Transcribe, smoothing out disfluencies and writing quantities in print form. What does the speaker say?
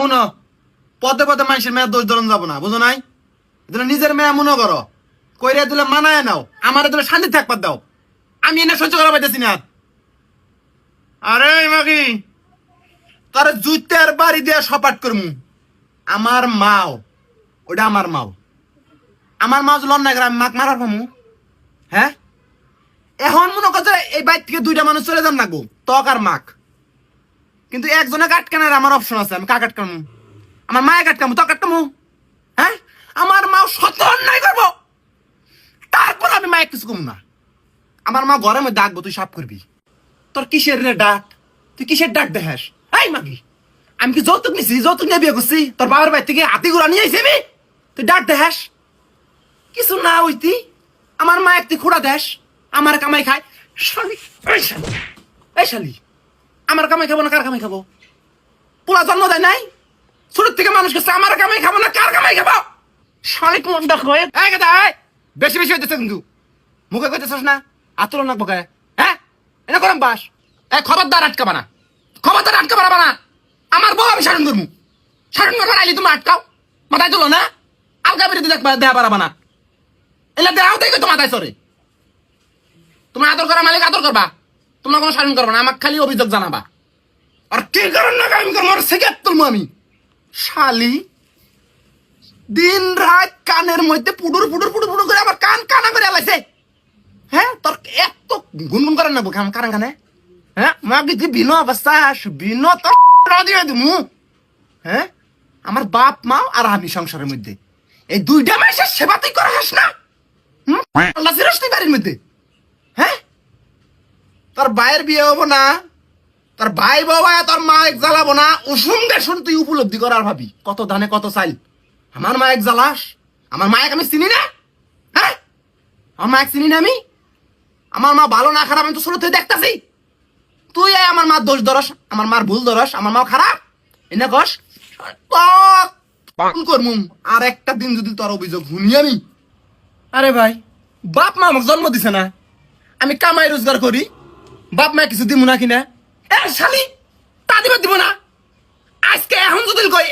শুনো, পদে পদে মানুষের মেয়ের দোষ ধরন যাব না, বুঝো নাই? এগুলো নিজের মেয়ে মনে করো, কইরে দিলে মানায় নাও, আমার দিলে শান্তি থাকবার দাও। আমি এনে সহ্য করা পাইতেছি না। আরে মাগি, তার জুতের বাড়ি দিয়ে সপাট করমু। আমার মাও, ওটা আমার মাও। আমার মা যদি অন্যায় করে আমি মাক মারার পামু? হ্যাঁ, এখন মনে করছে এই বাইর থেকে দুইটা মানুষ চলে যান না গো, তক আর মাক। কিন্তু একজনে কাটকানোর আমার অপশন আছে, আমি কাক আটকামু, আমার মায়ে কাটকামু, তক আটকামু। হ্যাঁ, আমার মাও শত অন্যায় করবো, তারপর আমি মায়ে কিছু কমু না। আমার মা ঘরের মধ্যে ডাকবো, তুই সাফ করবি। তোর কিসের রে ডাক? তুই কিসের ডাক দেখাস? এই মাগি, আমি কি যৌতুক নিছি? যৌতুক নিয়ে বিয়ে করছি? তোর বাবার বাড়ি থেকে হাতি গুড়া নিয়ে আইছি আমি? তুই ডাক দেখাস? কিছু না হইতি আমার মা একটি খোড়া দেশ, আমার কামাই খায়। শালি, এই শালি, এই শালি, আমার কামাই খাবো না কার কামাই খাবো? পুরা জন্ম দেয় নাই? ছোট থেকে মানুষ করছে, আমার কামাই খাবো না কার কামাই খাবো? শালি কোন দেখো, এই কথা, বেশি বেশি হইতেছে কিন্তু। মুখে কইতেছস না, আতর নাক বকায়। হ্যাঁ, এটা করাম বাস। খবরদার আটকাবা না, খবরদার আটকাবা না। আমার বউ আমি সারণ করবো, সারণ করবার আইলি তুমি আটকাও, মাথায় তুলো না। আলগা বেরিয়ে দেখবা, দেয়া পারাবা না। এলা দেওয়াও তাই তো মাথায় সরে। তোমরা আদর করা মালিক আদর করবা, তোমরা কোনো সারণ করবা না, আমাকে খালি অভিযোগ জানাবা। আর কি কারণ না আমি করবো, সেকেট তুলবো আমি। শালি দিন রাত কানের মধ্যে পুডুর পুডুর পুডুর পুডুর করে আমার কান কানা করে আলাইছে। হ্যাঁ, তোর এত গুনগুন করেন না বুকে আমার কারণ কানে? হ্যাঁ, মাকে যে বিনো অবস্থা, বিনো তো দিয়ে দিমু। হ্যাঁ, আমার বাপ মা আর আমি সংসারের মধ্যে এই দুইটা মাসের সেবা তুই করা হাস না? আল্লাহ ফিরস তুই বাড়ির মধ্যে। হ্যাঁ, তোর ভাইয়ের বিয়ে হবো না, তোর ভাই বাবা তোর মা এক জ্বালাবো না, উসুম দেশুন তুই উপলব্ধি করার ভাবি। কত ধানে কত চাইল, আমার মা এক জ্বালাস? আমার মায়ের আমি চিনি না? হ্যাঁ, আমার মায়ের চিনি না আমি? আমার মা ভালো না খারাপ আমি তো ছোট থেকে দেখতেছি। তুই আমার মার দোষ ধরস, আমার মার ভুল ধরস, আমার মা খারাপ এনে কস করমু। আর একটা দিন যদি তোর অভিযোগ শুনি আমি, আরে ভাই, বাপ মা আমাকে জন্ম দিছে না, আমি কামাই রোজগার করি, বাপ মা কিছু দিব না কিনা? শালি তা দিবা দিব না। আজকে এখন যদি কই